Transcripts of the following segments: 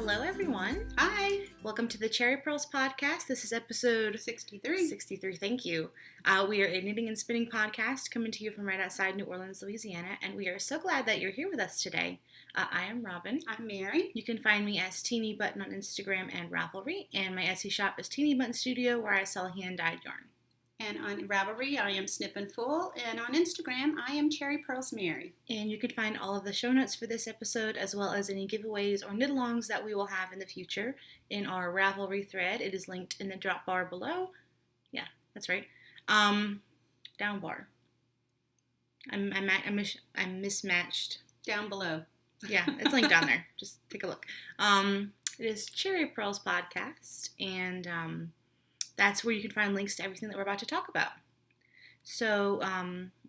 Hello, everyone. Hi. Welcome to the Cherry Purls podcast. This is episode 63. 63. Thank you. We are a knitting and spinning podcast coming to you from right outside New Orleans, Louisiana, and we are so glad that you're here with us today. I am Robin. I'm Mary. You can find me as Teenybutton on Instagram and Ravelry, and my Etsy shop is Teenybutton Studio, where I sell hand-dyed yarn. And on Ravelry, I am Snip and Fool, and on Instagram, I am Cherry Purls Mary. And you can find all of the show notes for this episode, as well as any giveaways or knit-alongs that we will have in the future in our Ravelry thread. It is linked in the drop bar below. Yeah, that's right. Down bar. I'm mismatched. Down below. Yeah, it's linked down there. Just take a look. It is Cherry Purls Podcast, and that's where you can find links to everything that we're about to talk about. So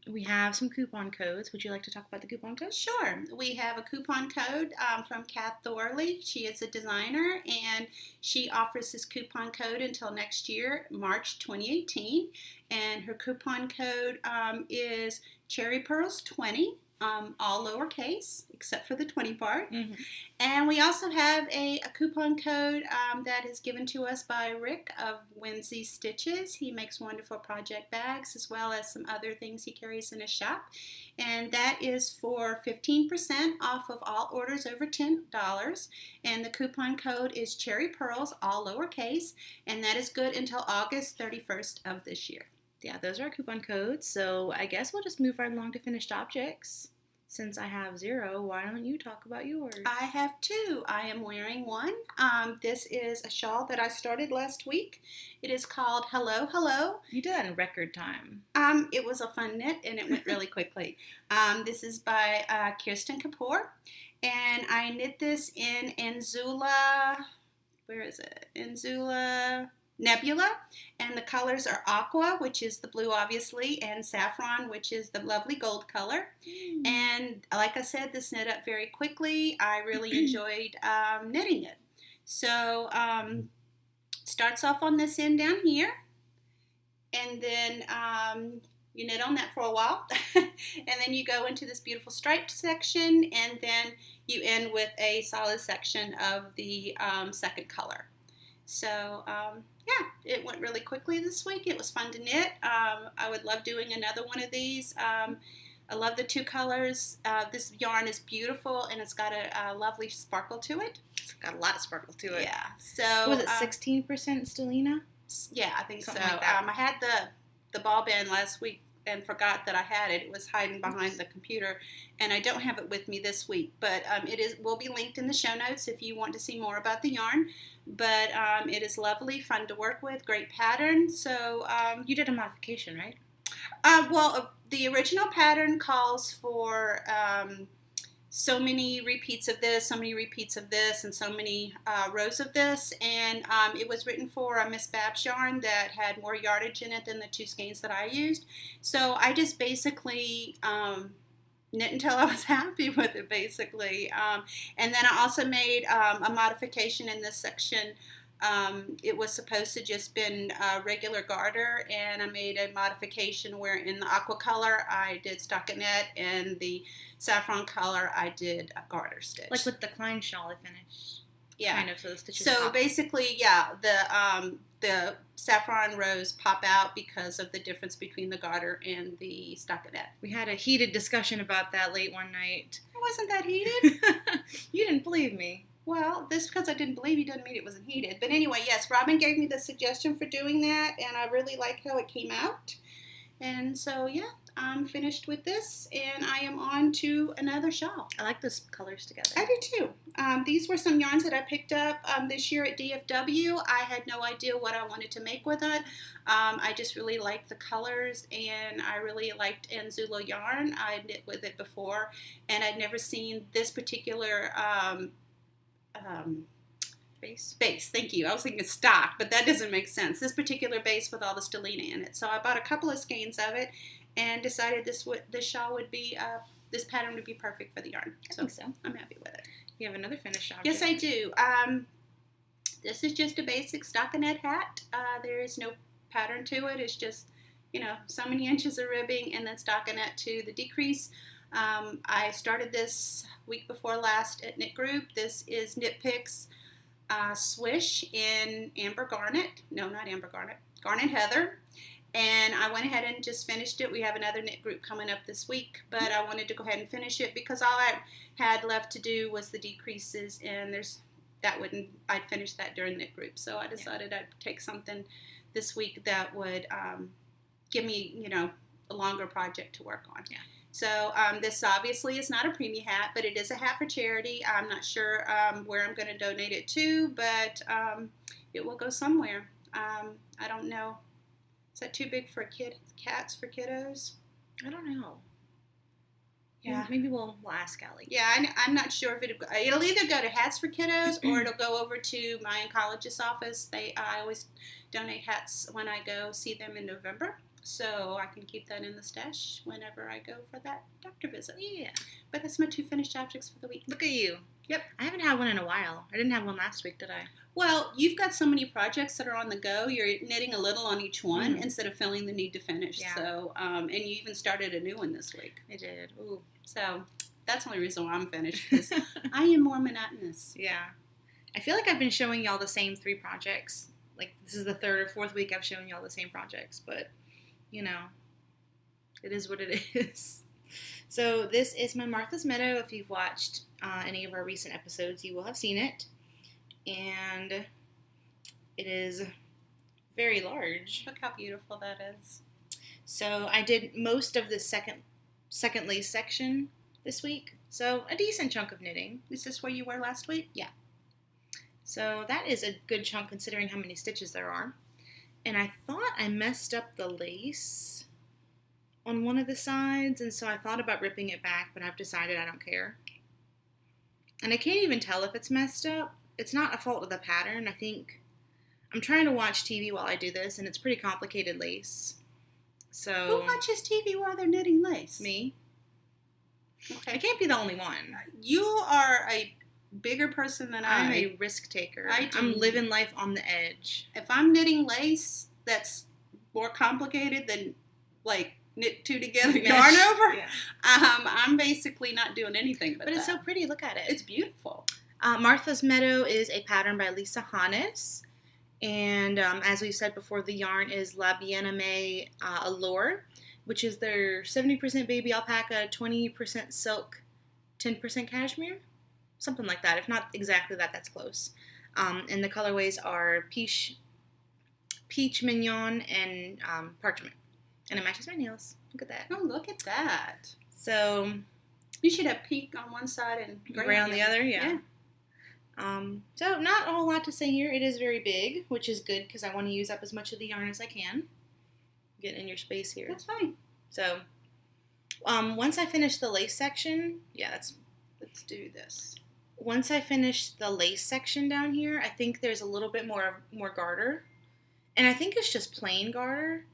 we have some coupon codes. Would you like to talk about the coupon codes? Sure. We have a coupon code from Kath Thorley. She is a designer, and she offers this coupon code until next year, March 2018. And her coupon code is Cherry Purls 20. All lowercase, except for the 20 part. Mm-hmm. And we also have a coupon code that is given to us by Rick of WhimzeeStitches. He makes wonderful project bags as well as some other things he carries in his shop. And that is for 15% off of all orders over $10. And the coupon code is Cherry Purls, all lowercase. And that is good until August 31st of this year. Yeah, those are our coupon codes, so I guess we'll just move right along to finished objects. Since I have 0, why don't you talk about yours? I have 2. I am wearing one. This is a shawl that I started last week. It is called Hello, Hello. You did that in record time. It was a fun knit, and it went really quickly. This is by Kirsten Kapoor, and I knit this in Enzula, where is it? Enzula Nebula, and the colors are aqua, which is the blue obviously, and saffron, which is the lovely gold color. And like I said, this knit up very quickly. I really enjoyed knitting it. So starts off on this end down here, and then you knit on that for a while, and then you go into this beautiful striped section, and then you end with a solid section of the second color. So, yeah, it went really quickly this week. It was fun to knit. I would love doing another one of these. I love the 2 colors. This yarn is beautiful, and it's got a lovely sparkle to it. It's got a lot of sparkle to it. Yeah. So was it 16% stellina? Yeah, I think something so. Like that. I had the ball band last week and forgot that I had it. It was hiding behind the computer, and I don't have it with me this week. But will be linked in the show notes if you want to see more about the yarn. But it is lovely, fun to work with, great pattern. So you did a modification, right? The original pattern calls for so many repeats of this, so many repeats of this, and so many rows of this. And it was written for a Miss Babs yarn that had more yardage in it than the 2 skeins that I used. So I just basically knit until I was happy with it, basically. And then I also made a modification in this section. It was supposed to just been a regular garter, and I made a modification where in the aqua color I did stockinette, and the saffron color I did a garter stitch. Like with the Klein shawl I finished. Yeah. Kind of, so the stitches So pop. basically, yeah, the saffron rows pop out because of the difference between the garter and the stockinette. We had a heated discussion about that late one night. It wasn't that heated. You didn't believe me. Well, this because I didn't believe you doesn't mean it wasn't heated. But anyway, yes, Robin gave me the suggestion for doing that, and I really like how it came out. And so, yeah, I'm finished with this, and I am on to another shawl. I like those colors together. I do too. These were some yarns that I picked up this year at DFW. I had no idea what I wanted to make with it. I just really liked the colors, and I really liked Enzula yarn. I knit with it before, and I'd never seen this particular base. Thank you. I was thinking stock, but that doesn't make sense. This particular base with all the stellina in it. So I bought a couple of skeins of it and decided this shawl would be this pattern would be perfect for the yarn. I think so. I'm happy with it. You have another finished object. Yes, I do. This is just a basic stockinette hat. There is no pattern to it. It's just, so many inches of ribbing and then stockinette to the decrease. I started this week before last at Knit Group. This is Knit Picks Swish in Amber Garnet. No, not Amber Garnet. Garnet Heather. And I went ahead and just finished it. We have another knit group coming up this week, but I wanted to go ahead and finish it because all I had left to do was the decreases, and I'd finish that during knit group. So I decided I'd take something this week that would give me, a longer project to work on. Yeah. So this obviously is not a preemie hat, but it is a hat for charity. I'm not sure where I'm going to donate it to, but it will go somewhere. I don't know. Is that too big for cats for kiddos? I don't know. Yeah. Maybe we'll ask Allie. Yeah, I'm not sure if it'll either go to Hats for Kiddos or it'll go over to my oncologist's office. I always donate hats when I go see them in November, so I can keep that in the stash whenever I go for that doctor visit. Yeah. But that's my 2 finished objects for the week. Look at you. Yep. I haven't had one in a while. I didn't have one last week, did I? Well, you've got so many projects that are on the go. You're knitting a little on each one instead of feeling the need to finish. Yeah. So, and you even started a new one this week. I did. Ooh. So that's the only reason why I'm finished, because I am more monotonous. Yeah. I feel like I've been showing y'all the same 3 projects. Like, this is the 3rd or 4th week I've shown y'all the same projects, but, it is what it is. So this is my Martha's Meadow. If you've watched any of our recent episodes, you will have seen it. And it is very large. Look how beautiful that is. So I did most of the second lace section this week. So a decent chunk of knitting. Is this where you were last week? Yeah. So that is a good chunk considering how many stitches there are. And I thought I messed up the lace on one of the sides, and so I thought about ripping it back, but I've decided I don't care. And I can't even tell if it's messed up. It's not a fault of the pattern. I think I'm trying to watch TV while I do this, and it's pretty complicated lace. So who watches TV while they're knitting lace? Me. Okay. I can't be the only one. You are a bigger person than I'm a risk taker. I'm living life on the edge. If I'm knitting lace that's more complicated than like knit 2 together yarn over, I'm basically not doing anything but it's so pretty. Look at it. It's beautiful. Martha's Meadow is a pattern by Lisa Hannes. And as we said before, the yarn is La Bien-Aimée Allure, which is their 70% baby alpaca, 20% silk, 10% cashmere. Something like that. If not exactly that, that's close. And the colorways are peach mignon, and parchment. And it matches my nails. Look at that. Oh, look at that. So you should have pink on one side and gray on the other. Yeah. So not a whole lot to say here. It is very big, which is good because I want to use up as much of the yarn as I can. Get in your space here. That's fine. So once I finish the lace section, let's do this. Once I finish the lace section down here, I think there's a little bit more garter. And I think it's just plain garter.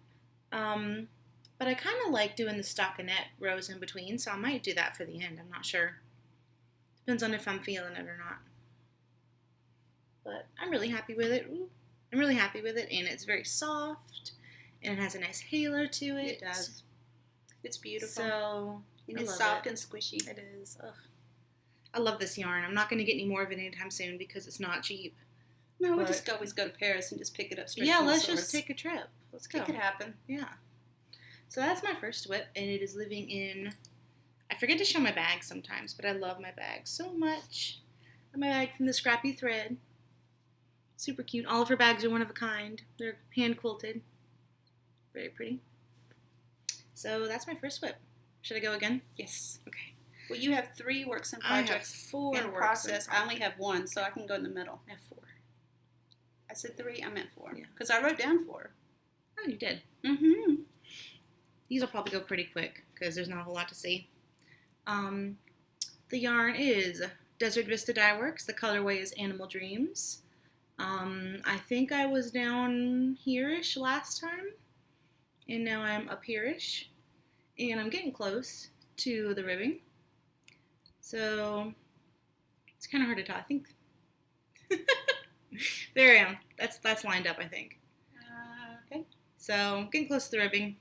But I kind of like doing the stockinette rows in between, so I might do that for the end. I'm not sure. Depends on if I'm feeling it or not. But I'm really happy with it. Ooh, I'm really happy with it, and it's very soft, and it has a nice halo to it. It does. It's beautiful. So, and it's soft and squishy. It is. Ugh. I love this yarn. I'm not going to get any more of it anytime soon because it's not cheap. No, we'll just always go to Paris and just pick it up straight from the let's source. just take a trip. Let's go. It could happen. Yeah. So that's my first whip, and it is living in... I forget to show my bag sometimes, but I love my bag so much. My bag from the Scrappy Thread. Super cute. All of her bags are one of a kind. They're hand quilted. Very pretty. So that's my first whip. Should I go again? Yes. Okay. Well, you have 3 works in projects. I have 4 in process. I only have 1, so I can go in the middle. I have 4. I said 3. I meant 4. Yeah. Because I wrote down 4. Oh, you did. Mm-hmm. These will probably go pretty quick because there's not a whole lot to see. The yarn is Desert Vista Dye Works. The colorway is Animal Dreams. I think I was down here-ish last time, and now I'm up here-ish, and I'm getting close to the ribbing. So it's kind of hard to tell. I think there I am. That's lined up, I think. Okay. So getting close to the ribbing.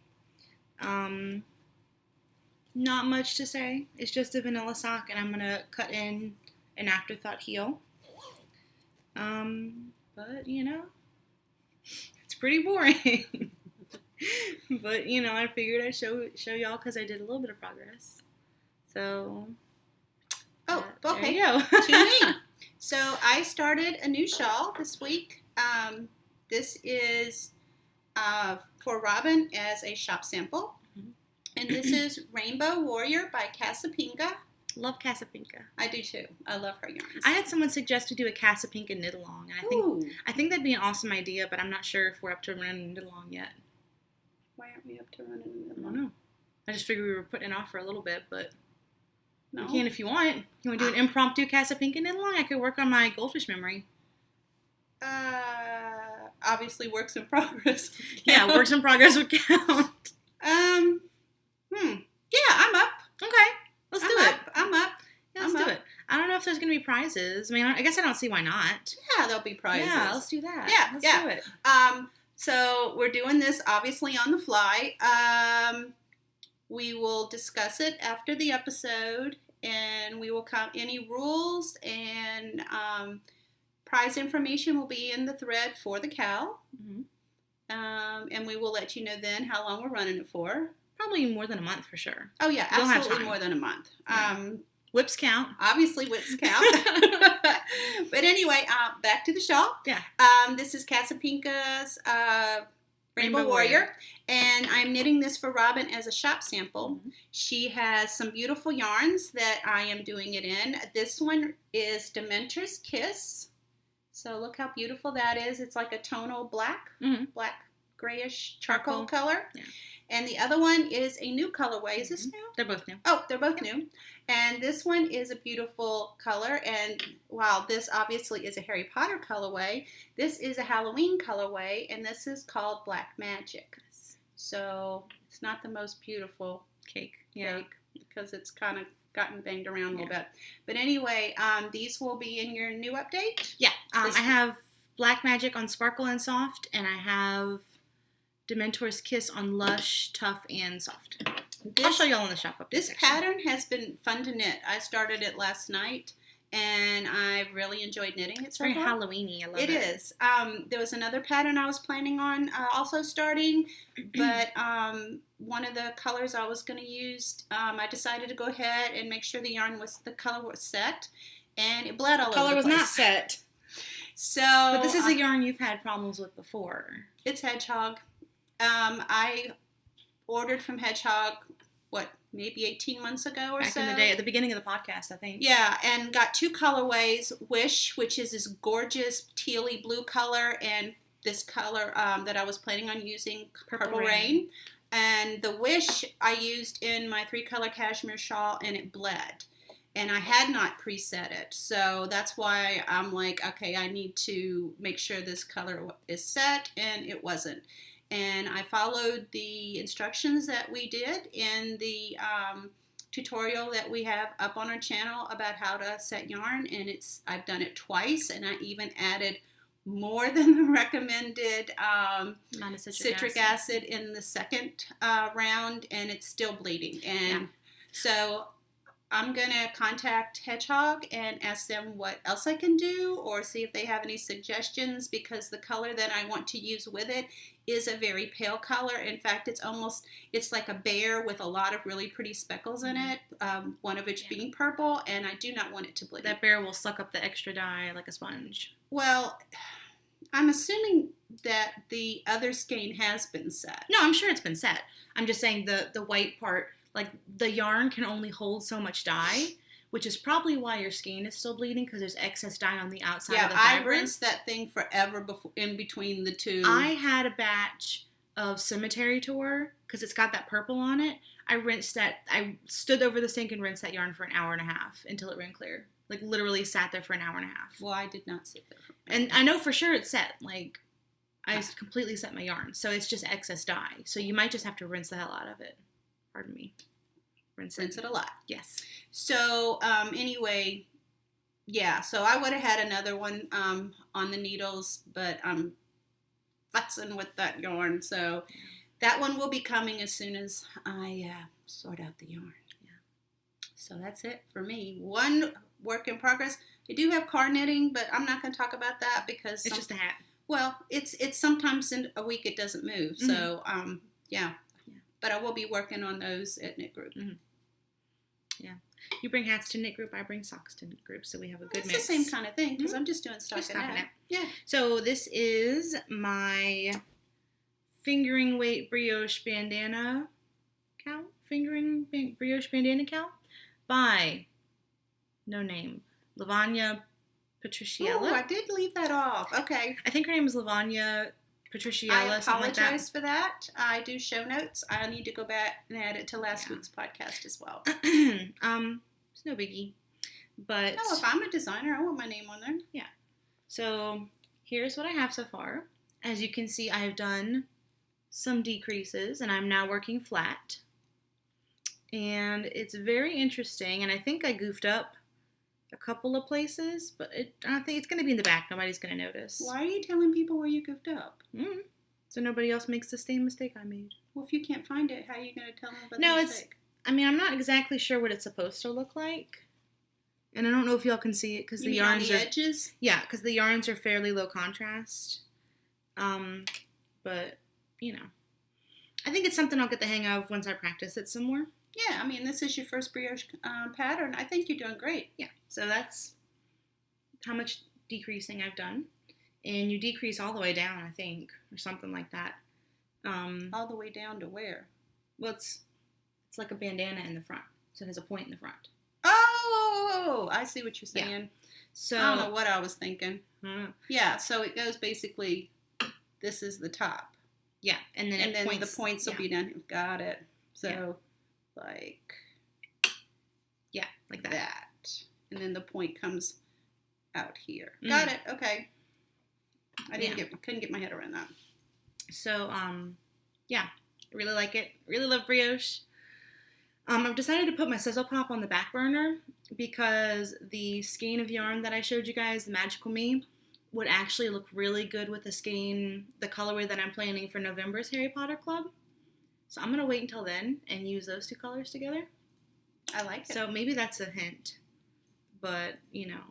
Not much to say. It's just a vanilla sock, and I'm gonna cut in an afterthought heel. But, it's pretty boring. But, I figured I'd show y'all because I did a little bit of progress. So, oh, okay. There you go. To me. So I started a new shawl this week. This is for Robin as a shop sample. Mm-hmm. And this is Rainbow Warrior by Casapinka. Love Casapinka. I do too. I love her yarns. I had someone suggest we do a Casapinka knit along, and I think that'd be an awesome idea, but I'm not sure if we're up to running a knit along yet. Why aren't we up to running a knit along? I don't know. I just figured we were putting it off for a little bit, but no. You can if you want. You want to do an impromptu Casapinka knit along? I could work on my goldfish memory. Obviously works in progress. Yeah, works in progress would count. Yeah, I'm up. Okay. Let's do it. I'm up. Yeah, let's do it. I don't know if there's going to be prizes. I mean, I guess I don't see why not. Yeah, there'll be prizes. Yeah, let's do that. Yeah, let's do it. So we're doing this obviously on the fly. We will discuss it after the episode, and we will count any rules, and prize information will be in the thread for the KAL. Mm-hmm. And we will let you know then how long we're running it for. Probably more than a month for sure. Oh, yeah, absolutely more than a month. Yeah. Whips count. Obviously, whips count. But anyway, back to the shawl. Yeah. This is Casapinka's Rainbow Warrior. And I'm knitting this for Robin as a shop sample. Mm-hmm. She has some beautiful yarns that I am doing it in. This one is Dementor's Kiss. So look how beautiful that is. It's like a tonal black, black grayish charcoal color. Yeah. And the other one is a new colorway. Is this new? They're both new. Oh, they're both new. And this one is a beautiful color. And while this obviously is a Harry Potter colorway, this is a Halloween colorway. And this is called Black Magic. So it's not the most beautiful cake because it's kind of gotten banged around a little bit. But anyway, these will be in your new update. Yeah. I have Black Magic on Sparkle and Soft, and I have Dementor's Kiss on Lush, Tough, and Soft. I'll show you all in the shop update. This pattern has been fun to knit. I started it last night, and I really enjoyed knitting it. It's very Halloween-y. I love it. It is. There was another pattern I was planning on also starting, but one of the colors I was going to use, I decided to go ahead and make sure the color was set, and it bled all over the place. The color was not set. So, but this is a yarn you've had problems with before. It's Hedgehog. I ordered from Hedgehog, maybe 18 months ago or so? Back in the day, at the beginning of the podcast, I think. Yeah, and got two colorways, Wish, which is this gorgeous tealy blue color, and this color that I was planning on using, Purple Rain. And the Wish I used in my 3-color cashmere shawl, and it bled. And I had not preset it, so that's why I'm like, okay, I need to make sure this color is set, and it wasn't. And I followed the instructions that we did in the tutorial that we have up on our channel about how to set yarn, and I've done it twice, and I even added more than the recommended citric acid in the second round, and it's still bleeding. And so I'm going to contact Hedgehog and ask them what else I can do, or see if they have any suggestions, because the color that I want to use with it is a very pale color. In fact, it's like a bear with a lot of really pretty speckles in it, one of which being purple, and I do not want it to bleed. That bear will suck up the extra dye like a sponge. Well, I'm assuming that the other skein has been set. No, I'm sure it's been set. I'm just saying the white part, like the yarn can only hold so much dye, which is probably why your skein is still bleeding, because there's excess dye on the outside of the fabric. I rinsed that thing forever in between the two. I had a batch of Cemetery Tour, because it's got that purple on it. I stood over the sink and rinsed that yarn for an hour and a half until it ran clear. Like, literally sat there for an hour and a half. Well, I did not sit there. And I know for sure it's set. Like, I completely set my yarn. So it's just excess dye. So you might just have to rinse the hell out of it. Pardon me. Rinse it a lot. Yes. So, anyway, so I would have had another one on the needles, but I'm futzing with that yarn. So that one will be coming as soon as I sort out the yarn. Yeah. So that's it for me. One work in progress. I do have car knitting, but I'm not going to talk about that because It's just a hat. Well, it's sometimes in a week it doesn't move. Mm-hmm. So, yeah. But I will be working on those at knit group. Mm-hmm. Yeah. You bring hats to knit group, I bring socks to knit group, so we have a good mix. It's the same kind of thing because I'm just doing stockinette. Yeah. So this is my fingering weight brioche bandana KAL? Brioche bandana KAL? By no name. Lavanya Patriciella. Oh, I did leave that off. Okay. I think her name is Lavanya Patriciella. I apologize like that. for that. I do show notes. I need to go back and add it to last week's podcast as well. It's no biggie. But no, if I'm a designer, I want my name on there. Yeah. So here's what I have so far. As you can see, I have done some decreases, and I'm now working flat. And it's very interesting, and I think I goofed up a couple of places, but I think it's going to be in the back. Nobody's going to notice. Why are you telling people where you goofed up? So nobody else makes the same mistake I made. Well, if you can't find it, how are you going to tell them about the mistake? I mean, I'm not exactly sure what it's supposed to look like. And I don't know if y'all can see it because the yarns on the edges? Yeah, because the yarns are fairly low contrast. But, you know. I think it's something I'll get the hang of once I practice it some more. Yeah, I mean, this is your first brioche pattern. I think you're doing great. Yeah, so that's how much decreasing I've done. And you decrease all the way down, I think, or something like that. All the way down to where? Well, it's like a bandana in the front, so it has a point in the front. Oh, I see what you're saying. Yeah. So I don't know what I was thinking. I Yeah, so it goes basically, this is the top. Yeah, and then the points will be down here. Got it. So, like that. And then the point comes out here. Got it. Okay. I couldn't get my head around that. So, yeah, I really like it. Really love brioche. I've decided to put my sizzle pop on the back burner because the skein of yarn that I showed you guys, the Magical Me, would actually look really good with the skein, the colorway that I'm planning for November's Harry Potter Club. So I'm going to wait until then and use those two colors together. I like it. So maybe that's a hint, but, you know.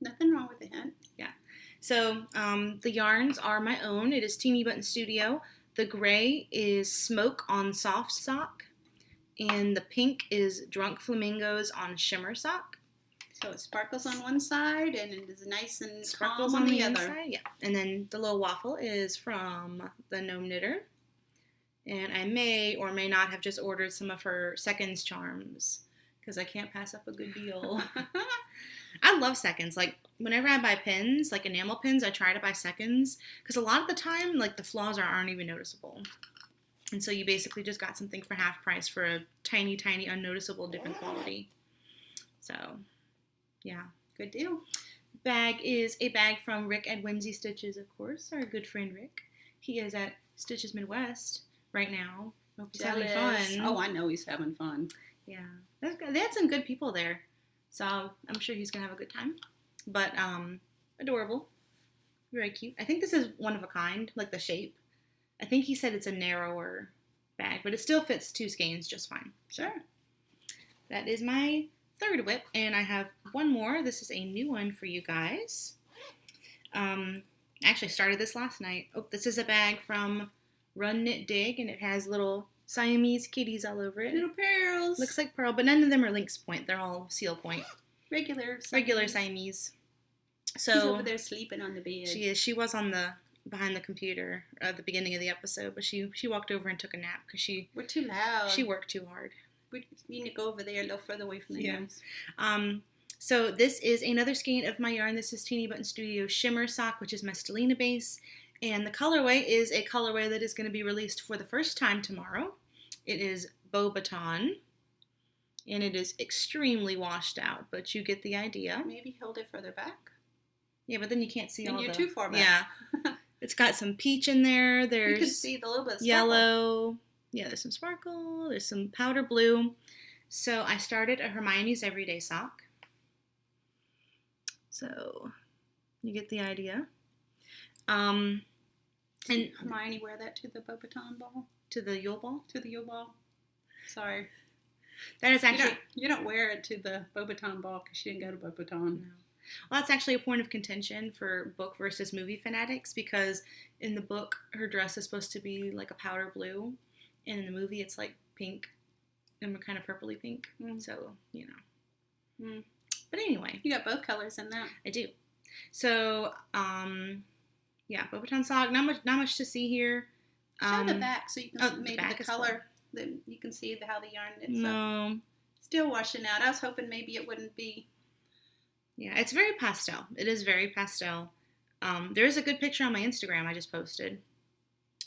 Nothing wrong with the hint. Yeah. So the yarns are my own. It is Teenybutton Studio. The gray is Smoke on Soft Sock, and the pink is Drunk Flamingos on Shimmer Sock. So it sparkles on one side and it is nice and sparkles calm on the other. Inside, yeah. And then the little waffle is from the Gnome Knitter. And I may or may not have just ordered some of her seconds charms because I can't pass up a good deal. I love seconds. Like, whenever I buy pins, like enamel pins, I try to buy seconds because a lot of the time, like, the flaws aren't even noticeable. And so you basically just got something for half price for a tiny, tiny, unnoticeable different quality. So, yeah. Good deal. Bag is a bag from Rick at WhimzeeStitches, of course, our good friend Rick. He is at Stitches Midwest right now. Hope he's having fun. Oh, I know he's having fun. Yeah. They had some good people there. So I'm sure he's going to have a good time. But adorable. Very cute. I think this is one of a kind, like the shape. I think he said it's a narrower bag, but it still fits two skeins just fine. Sure. That is my third whip, and I have one more. This is a new one for you guys. I actually started this last night. Oh, this is a bag from Run Knit Dig, and it has little Siamese kitties all over it. Little pearls. Looks like pearl, but none of them are lynx point. They're all seal point. Regular Siamese. So she's over there sleeping on the bed. She is. She was behind the computer at the beginning of the episode, but she walked over and took a nap because we're too loud. She worked too hard. We need to go over there a little further away from the noise. So this is another skein of my yarn. This is Teenybutton Studio Shimmer Sock, which is my Stellina base. And the colorway is a colorway that is going to be released for the first time tomorrow. It is Beaubaton. And it is extremely washed out, but you get the idea. Maybe hold it further back. Yeah, but then you can't see all the... And you're too far back. Yeah. It's got some peach in there. There's you can see the little bit of yellow. Yeah, there's some sparkle. There's some powder blue. So I started a Hermione's Everyday Sock. So you get the idea. And Hermione wear that to the Beaubaton ball? To the Yule Ball? To the Yule Ball. Sorry. That is actually... You don't wear it to the Beaubaton ball because she didn't go to Beaubaton. No. Well, that's actually a point of contention for book versus movie fanatics, because in the book, her dress is supposed to be like a powder blue, and in the movie, it's like pink, and kind of purpley pink. So, you know. But anyway. You got both colors in that. I do. So, yeah, Bobaton sock. Not much to see here. Show the back so you can see maybe the color. Then you can see how the yarn knits up. Still washing out. I was hoping maybe it wouldn't be. Yeah, it's very pastel. It is very pastel. There is a good picture on my Instagram I just posted.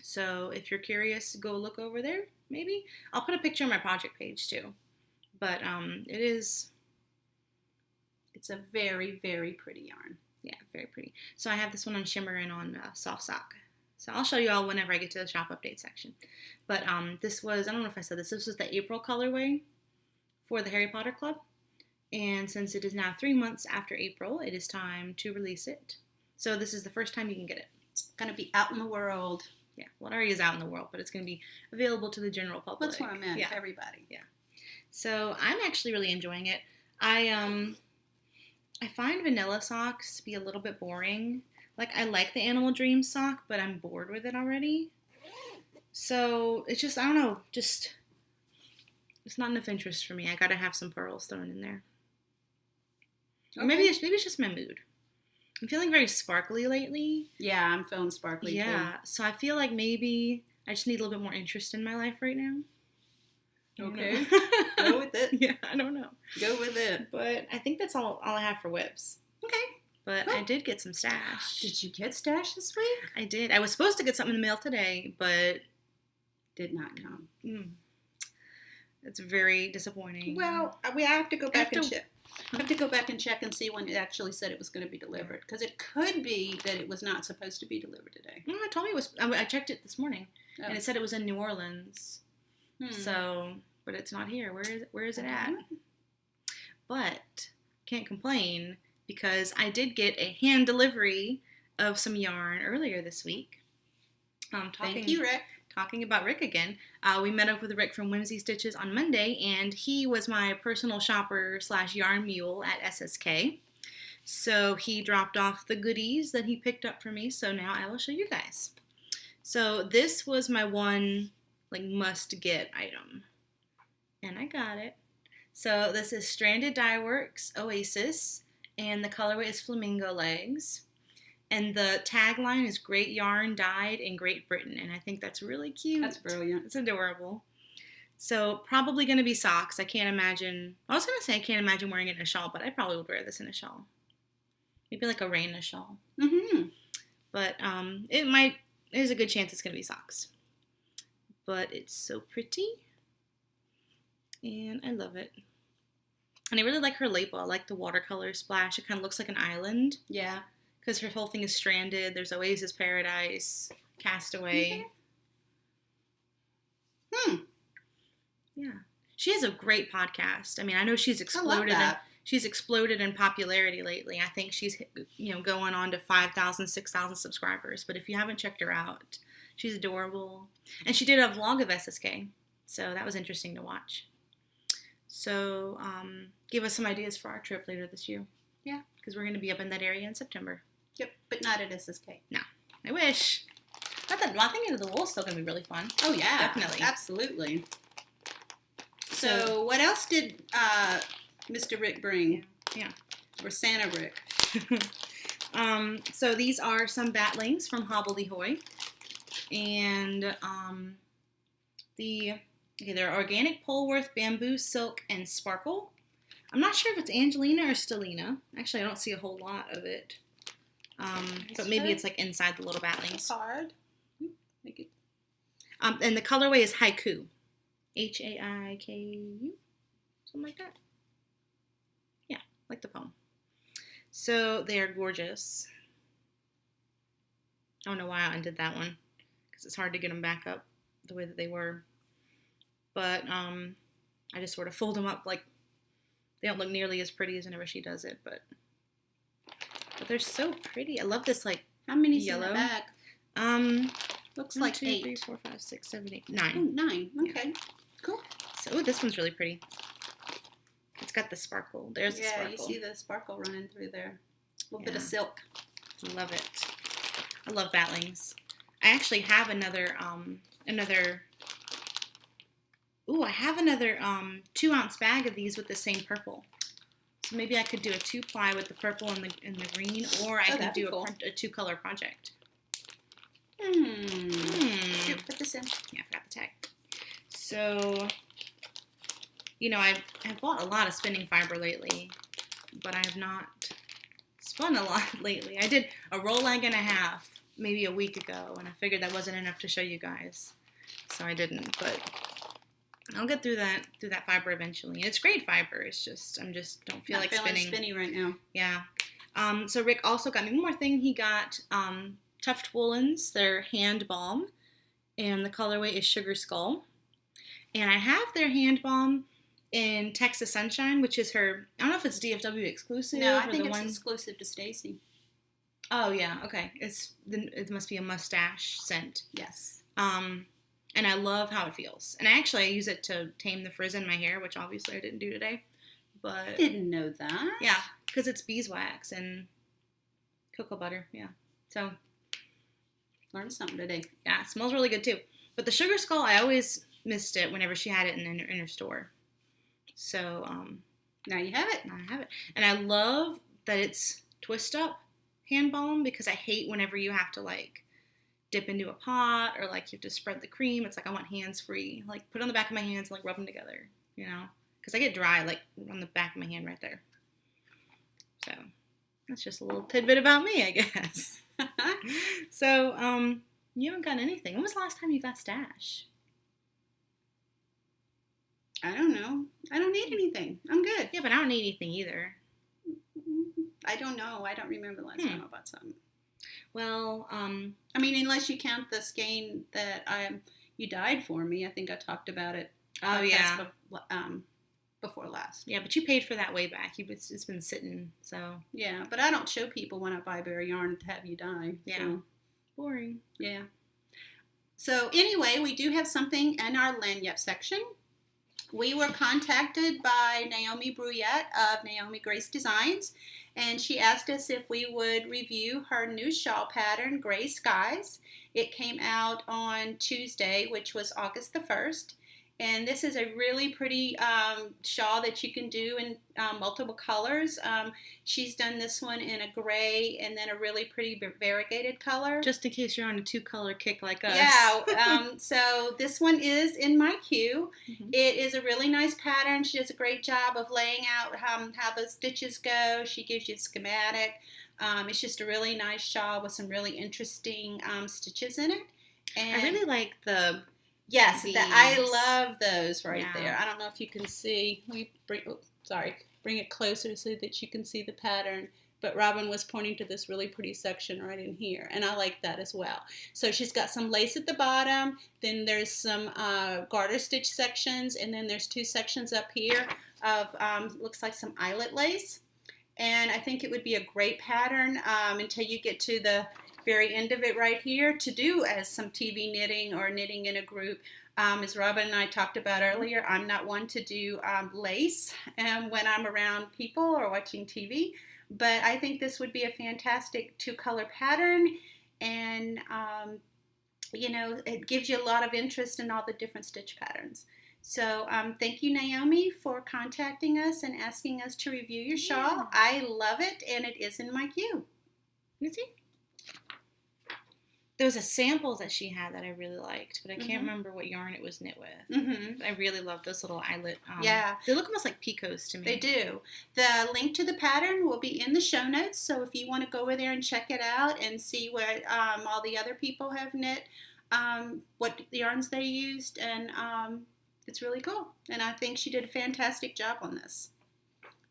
So if you're curious, go look over there, maybe. I'll put a picture on my project page, too. But it's a very, very pretty yarn. Yeah, very pretty. So I have this one on shimmer and on soft sock. So I'll show you all whenever I get to the shop update section. But this was, I don't know if I said this was the April colorway for the Harry Potter Club. And since it is now 3 months after April, it is time to release it. So this is the first time you can get it. It's going to be out in the world. Yeah, well, it already is out in the world, but it's going to be available to the general public. That's what I meant, everybody. Yeah. So I'm actually really enjoying it. I find vanilla socks to be a little bit boring. Like, I like the Animal Dreams sock, but I'm bored with it already. So it's just, I don't know, it's not enough interest for me. I got to have some pearls thrown in there. Or maybe it's just my mood. I'm feeling very sparkly lately. Yeah, I'm feeling sparkly too. So I feel like maybe I just need a little bit more interest in my life right now. Okay. Go with it. Yeah, I don't know. Go with it. But I think that's all I have for whips. Okay. But I did get some stash. Did you get stash this week? I did. I was supposed to get something in the mail today, but did not come. It's very disappointing. Well, I have to go back and check. I have to go back and check and see when it actually said it was going to be delivered. Because it could be that it was not supposed to be delivered today. No, it told me it was. I checked it this morning, and it said it was in New Orleans. So, but it's not here. Where is it at? But can't complain because I did get a hand delivery of some yarn earlier this week. Thank you, Rick. Talking about Rick again, we met up with Rick from WhimzeeStitches on Monday, and he was my personal shopper / yarn mule at SSK. So he dropped off the goodies that he picked up for me, so now I will show you guys. So this was my one must-get item, and I got it. So this is Stranded Dye Works Oasis, and the colorway is Flamingo Legs. And the tagline is "Great yarn dyed in Great Britain," and I think that's really cute. That's brilliant. It's adorable. So probably going to be socks. I can't imagine. I was going to say I can't imagine wearing it in a shawl, but I probably would wear this in a shawl. Maybe like a rain shawl. But there's a good chance it's going to be socks. But it's so pretty, and I love it. And I really like her label. I like the watercolor splash. It kind of looks like an island. Yeah. Because her whole thing is stranded. There's Oasis Paradise, Castaway. Yeah. She has a great podcast. I mean, I know she's exploded. She's exploded in popularity lately. I think she's going on to 5,000, 6,000 subscribers. But if you haven't checked her out, she's adorable. And she did a vlog of SSK. So that was interesting to watch. So give us some ideas for our trip later this year. Yeah. Because we're going to be up in that area in September. Yep, but not at SSK. No, I wish. I think Into the Wool is still going to be really fun. Oh, yeah. Definitely. Absolutely. So what else did Mr. Rick bring? Yeah. Or Santa Rick? So these are some batlings from Hobbledehoy. And they're organic Polworth bamboo, silk, and sparkle. I'm not sure if it's Angelina or Stellina. Actually, I don't see a whole lot of it. But maybe it's like inside the little batlings. Card. And the colorway is Haiku. Haiku. Something like that. Yeah, like the poem. So they are gorgeous. I don't know why I undid that one. Because it's hard to get them back up the way that they were. But I just sort of fold them up like they don't look nearly as pretty as whenever she does it, but they're so pretty. I love this how many yellow. In the bag? Looks 1, like 2, 8. 3, 4, 5, 6, 7, 8, 9. Oh, 9. Okay. Yeah. Cool. So this one's really pretty. got the sparkle. There's the sparkle. Yeah, you see the sparkle running through there. A little bit of Yeah. silk. Love it. I love batlings. I actually have another 2-ounce bag of these with the same purple. So maybe I could do a 2-ply with the purple and the green, or I could do cool. a 2-color project. Here, put this in. Yeah, I forgot the tag. So, I've bought a lot of spinning fiber lately, but I have not spun a lot lately. I did a roll egg and a half maybe a week ago, and I figured that wasn't enough to show you guys, so I didn't. But I'll get through that fiber eventually. And it's great fiber. It's just don't feel like spinning. Spinning right now. Yeah. So Rick also got me one more thing. He got Tuft Woolens, their hand balm, and the colorway is Sugar Skull. And I have their hand balm in Texas Sunshine, which is her. I don't know if it's DFW exclusive. No, I think it's exclusive to Stacy. Oh yeah, okay. It must be a mustache scent. Yes. And I love how it feels. And I use it to tame the frizz in my hair, which obviously I didn't do today. But I didn't know that. Yeah, because it's beeswax and cocoa butter. Yeah. So learned something today. Yeah, it smells really good too. But the Sugar Skull, I always missed it whenever she had it in her store. So now you have it. Now I have it, and I love that it's twist up hand balm, because I hate whenever you have to like dip into a pot or like you have to spread the cream. It's like I want hands free. Like put it on the back of my hands and like rub them together, because I get dry like on the back of my hand right there. So that's just a little tidbit about me, I guess. So you haven't gotten anything. When was the last time you got stash? I don't know. I don't need anything. I'm good. Yeah, but I don't need anything either. I don't know. I don't remember the last time I bought something. Well, I mean, unless you count the skein that you dyed for me. I think I talked about it. Oh yeah. Before last. Yeah, but you paid for that way back. It's been sitting, so. Yeah, but I don't show people when I buy bare yarn to have you dye. Yeah. So. Boring. Yeah. So anyway, we do have something in our lanyard section. We were contacted by Naomi Bruyette of Naomi Grace Designs, and she asked us if we would review her new shawl pattern, Gray Skies. It came out on Tuesday, which was August the 1st. And this is a really pretty shawl that you can do in multiple colors. She's done this one in a gray and then a really pretty variegated color. Just in case you're on a 2-color kick like us. Yeah, so this one is in my queue. Mm-hmm. It is a really nice pattern. She does a great job of laying out how the stitches go. She gives you a schematic. It's just a really nice shawl with some really interesting stitches in it. And I really like the... Yes, I love those right there. I don't know if you can see. Bring it closer so that you can see the pattern. But Robin was pointing to this really pretty section right in here, and I like that as well. So she's got some lace at the bottom, then there's some garter stitch sections, and then there's 2 sections up here of looks like some eyelet lace. And I think it would be a great pattern until you get to the very end of it right here to do as some TV knitting or knitting in a group. As Robin and I talked about earlier, I'm not one to do lace when I'm around people or watching TV, but I think this would be a fantastic 2-color pattern, and it gives you a lot of interest in all the different stitch patterns. So thank you, Naomi, for contacting us and asking us to review your shawl. I love it, and it is in my queue. You see? There was a sample that she had that I really liked, but I can't remember what yarn it was knit with. Mm-hmm. I really love those little eyelet. They look almost like picots to me. They do. The link to the pattern will be in the show notes, so if you want to go over there and check it out and see what all the other people have knit, what yarns they used, and it's really cool. And I think she did a fantastic job on this.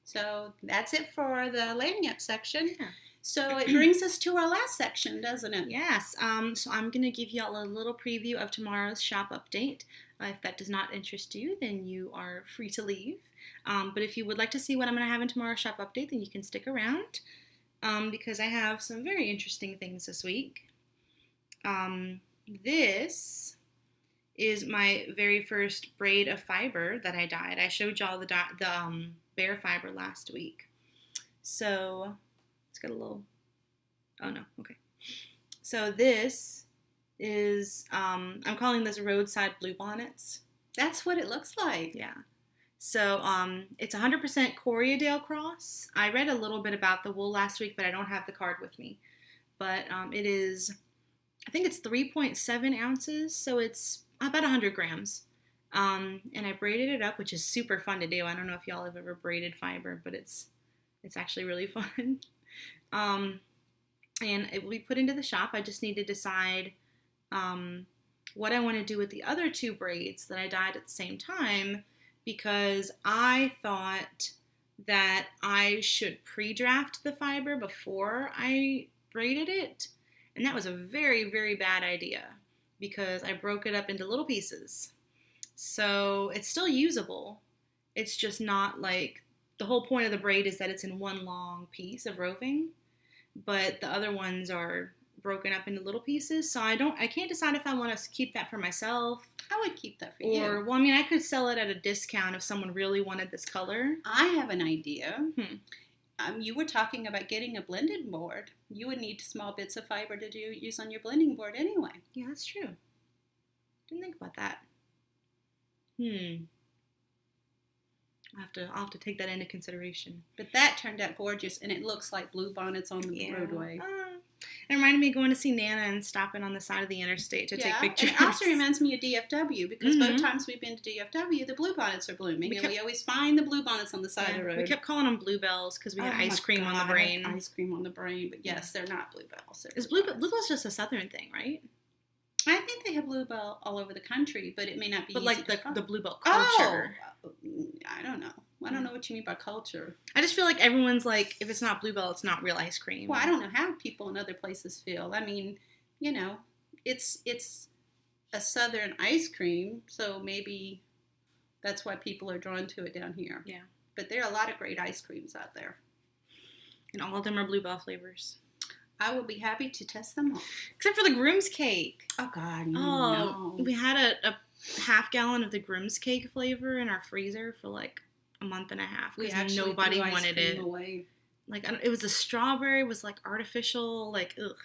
So that's it for the lanyard section. Yeah. So it brings us to our last section, doesn't it? Yes. So I'm going to give you all a little preview of tomorrow's shop update. If that does not interest you, then you are free to leave. But if you would like to see what I'm going to have in tomorrow's shop update, then you can stick around because I have some very interesting things this week. This is my very first braid of fiber that I dyed. I showed y'all the bare fiber last week. So let's get a little, oh no, okay. So this is, I'm calling this roadside bluebonnets. That's what it looks like. Yeah. So it's 100% Corriedale cross. I read a little bit about the wool last week, but I don't have the card with me. But it is, I think it's 3.7 ounces, so it's about 100 grams. And I braided it up, which is super fun to do. I don't know if y'all have ever braided fiber, but it's actually really fun. And it will be put into the shop. I just need to decide what I want to do with the other two braids that I dyed at the same time, because I thought that I should pre-draft the fiber before I braided it. And that was a very, very bad idea because I broke it up into little pieces. So it's still usable. It's just not like, the whole point of the braid is that it's in one long piece of roving, but the other ones are broken up into little pieces. So I can't decide if I want to keep that for myself. I would keep that for you. Or, well, I mean, I could sell it at a discount if someone really wanted this color. I have an idea. You were talking about getting a blending board. You would need small bits of fiber to use on your blending board anyway. Yeah, that's true. Didn't think about that. I'll have to take that into consideration. But that turned out gorgeous, and it looks like blue bonnets on the roadway. It reminded me of going to see Nana and stopping on the side of the interstate to take pictures. And it also reminds me of DFW, because both times we've been to DFW, the bluebonnets are blooming, we always find the bluebonnets on the side of the road. We kept calling them bluebells because we had ice cream on the brain. Ice cream on the brain, but yes, they're not bluebells. Is bluebell's just a southern thing, right? I think they have bluebell all over the country, but it may not be. But like the bluebell culture. Oh, I don't know. I don't know what you mean by culture. I just feel like everyone's like, if it's not bluebell, it's not real ice cream. Well, I don't know how people in other places feel. I mean, it's a southern ice cream, so maybe that's why people are drawn to it down here. Yeah. But there are a lot of great ice creams out there. And all of them are bluebell flavors. I will be happy to test them all. Except for the groom's cake. Oh, God, no. We had a half gallon of the groom's cake flavor in our freezer for like a month and a half because nobody wanted it. Away. Like, it was a strawberry, it was like artificial, like, ugh.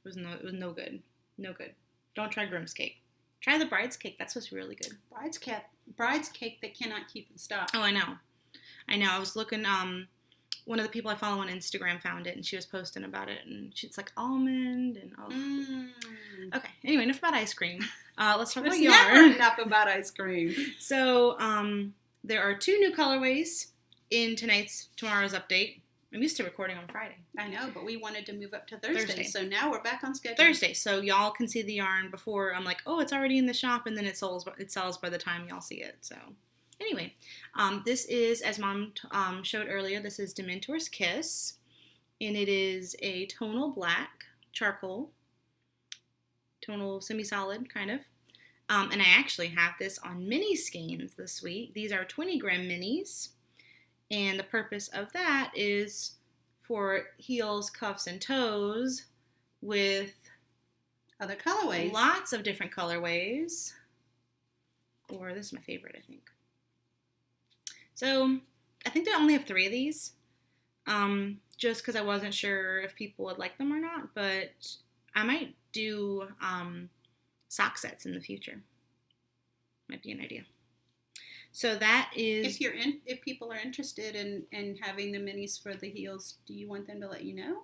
It was no good. No good. Don't try groom's cake. Try the bride's cake. That's what's really good. Bride's cake they cannot keep in stock. Oh, I know. I was looking, one of the people I follow on Instagram found it, and she was posting about it, and she's like almond, and Okay, anyway, enough about ice cream. Let's talk about yarn. Enough about ice cream. So, there are 2 new colorways in tomorrow's update. I'm used to recording on Friday. I know, but we wanted to move up to Thursday. So now we're back on schedule. Thursday, so y'all can see the yarn before I'm like, oh, it's already in the shop, and then it sells by the time y'all see it, so... Anyway, this is, as Mom showed earlier, this is Dementor's Kiss, and it is a tonal black charcoal, tonal semi-solid, kind of, and I actually have this on mini skeins this week. These are 20-gram minis, and the purpose of that is for heels, cuffs, and toes with other colorways. Lots of different colorways, or this is my favorite, I think. So, I think they only have 3 of these, just because I wasn't sure if people would like them or not, but I might do sock sets in the future. Might be an idea. So that is... If people are interested in having the minis for the heels, do you want them to let you know?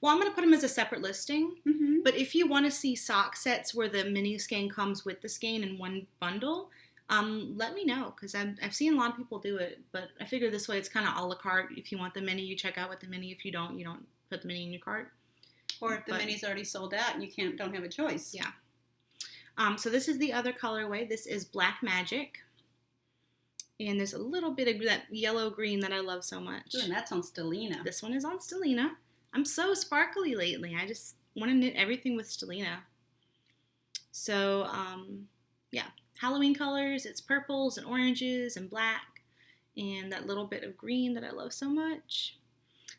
Well, I'm going to put them as a separate listing, but if you want to see sock sets where the mini skein comes with the skein in one bundle... let me know, because I've seen a lot of people do it, but I figure this way it's kind of a la carte. If you want the mini, you check out with the mini. If you don't put the mini in your cart. Or if the mini's already sold out and you don't have a choice. Yeah. So this is the other colorway. This is Black Magic. And there's a little bit of that yellow-green that I love so much. Ooh, and that's on Stellina. This one is on Stellina. I'm so sparkly lately. I just want to knit everything with Stellina. So, yeah. Halloween colors, it's purples and oranges and black and that little bit of green that I love so much.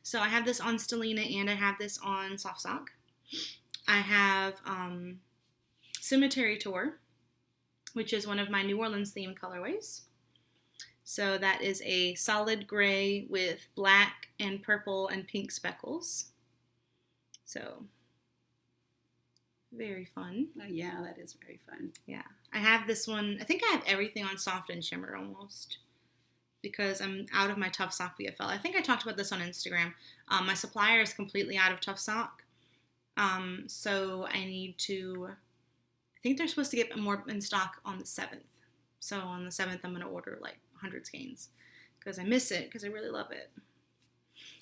So I have this on Stellina and I have this on Soft Sock. I have Cemetery Tour which is one of my New Orleans themed colorways. So that is a solid gray with black and purple and pink speckles. So very fun. Oh, yeah, that is very fun. Yeah. I have this one. I think I have everything on soft and shimmer almost because I'm out of my Tough Sock BFL. I think I talked about this on Instagram. My supplier is completely out of Tough Sock. So I need to, I think they're supposed to get more in stock on the 7th. So on the 7th, I'm going to order like 100 skeins because I miss it because I really love it.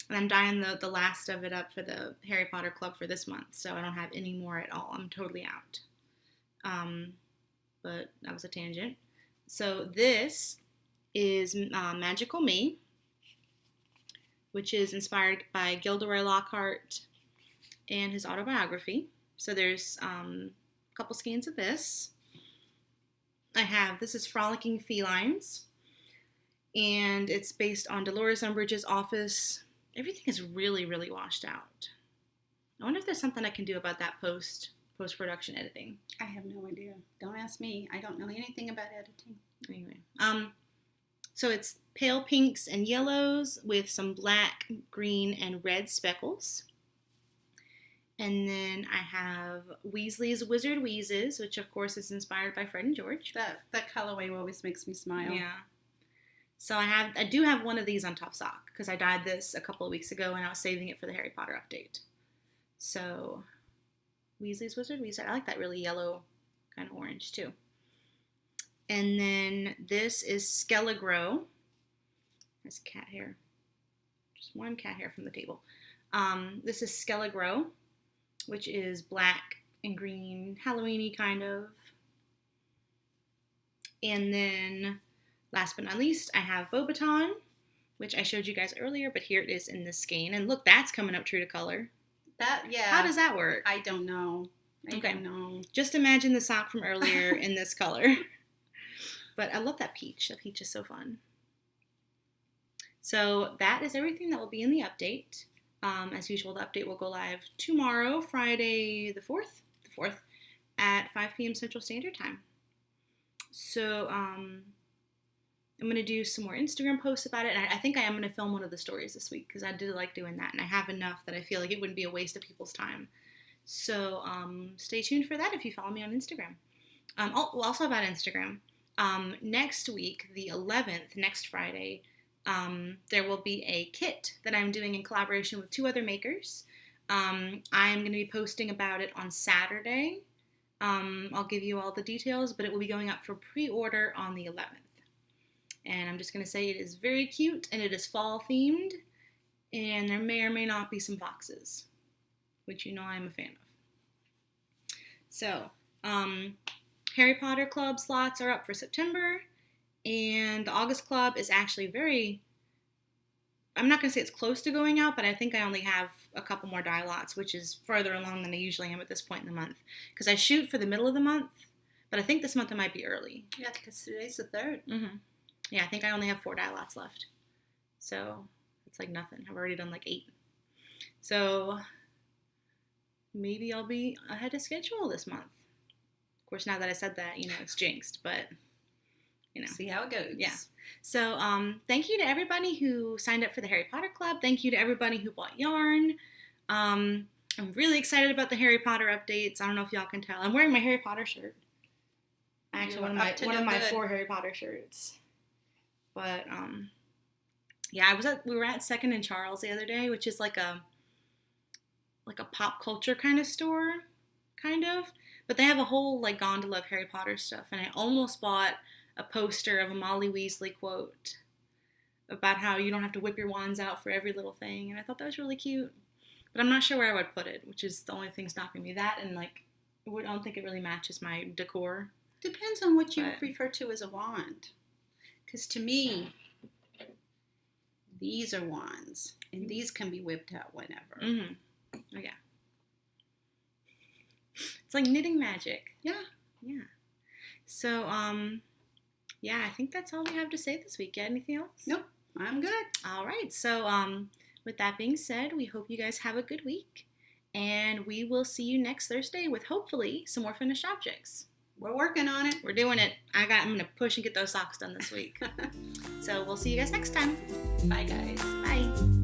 And I'm dyeing the last of it up for the Harry Potter Club for this month, so I don't have any more at all. I'm totally out. But that was a tangent. So this is Magical Me, which is inspired by Gilderoy Lockhart and his autobiography. So there's a couple skeins of this. This is Frolicking Felines, and it's based on Dolores Umbridge's office. Everything is really, really washed out. I wonder if there's something I can do about that post-production editing. I have no idea. Don't ask me. I don't know anything about editing. Anyway, so it's pale pinks and yellows with some black, green, and red speckles. And then I have Weasley's Wizard Wheezes, which of course is inspired by Fred and George. That colorway always makes me smile. Yeah. So I do have one of these on Tough Sock because I dyed this a couple of weeks ago and I was saving it for the Harry Potter update. So Weasley's Wizard Wheezes. I like that really yellow kind of orange too. And then this is Skelegro. There's cat hair. Just one cat hair from the table. This is Skelegro, which is black and green, Halloween-y kind of. And then last but not least, I have Beaubaton, which I showed you guys earlier, but here it is in this skein. And look, that's coming up true to color. How does that work? I don't know. I don't know. Just imagine the sock from earlier in this color. But I love that peach. That peach is so fun. So that is everything that will be in the update. As usual, the update will go live tomorrow, Friday the 4th, at 5 p.m. Central Standard Time. So I'm going to do some more Instagram posts about it, and I think I am going to film one of the stories this week because I do like doing that, and I have enough that I feel like it wouldn't be a waste of people's time. So stay tuned for that if you follow me on Instagram. Also about Instagram, next week, the 11th, next Friday, there will be a kit that I'm doing in collaboration with 2 other makers. I'm going to be posting about it on Saturday. I'll give you all the details, but it will be going up for pre-order on the 11th. And I'm just going to say it is very cute, and it is fall themed, and there may or may not be some foxes, which you know I'm a fan of. So, Harry Potter Club slots are up for September, and the August Club is actually I'm not going to say it's close to going out, but I think I only have a couple more dye lots, which is farther along than I usually am at this point in the month. Because I shoot for the middle of the month, but I think this month I might be early. Yeah, because today's the 3rd. Mm-hmm. Yeah, I think I only have 4 dye lots left. So it's like nothing. I've already done like 8. So maybe I'll be ahead of schedule this month. Of course, now that I said that, it's jinxed, but See how it goes. Yeah. So thank you to everybody who signed up for the Harry Potter Club. Thank you to everybody who bought yarn. I'm really excited about the Harry Potter updates. I don't know if y'all can tell. I'm wearing my Harry Potter shirt. Actually, one of my 4 Harry Potter shirts. But yeah, we were at Second and Charles the other day, which is like a pop culture kind of store, kind of. But they have a whole like gondola of Harry Potter stuff, and I almost bought a poster of a Molly Weasley quote about how you don't have to whip your wands out for every little thing, and I thought that was really cute. But I'm not sure where I would put it, which is the only thing stopping me. That and like, I don't think it really matches my decor. Depends on what you refer to as a wand. Because to me, these are wands, and these can be whipped out whenever. Mm-hmm. Oh, yeah. It's like knitting magic. Yeah. Yeah. So, yeah, I think that's all we have to say this week. Got anything else? Nope. I'm good. All right. So, with that being said, we hope you guys have a good week, and we will see you next Thursday with hopefully some more finished objects. We're working on it. We're doing it. I'm gonna push and get those socks done this week. So we'll see you guys next time. Bye, guys. Bye.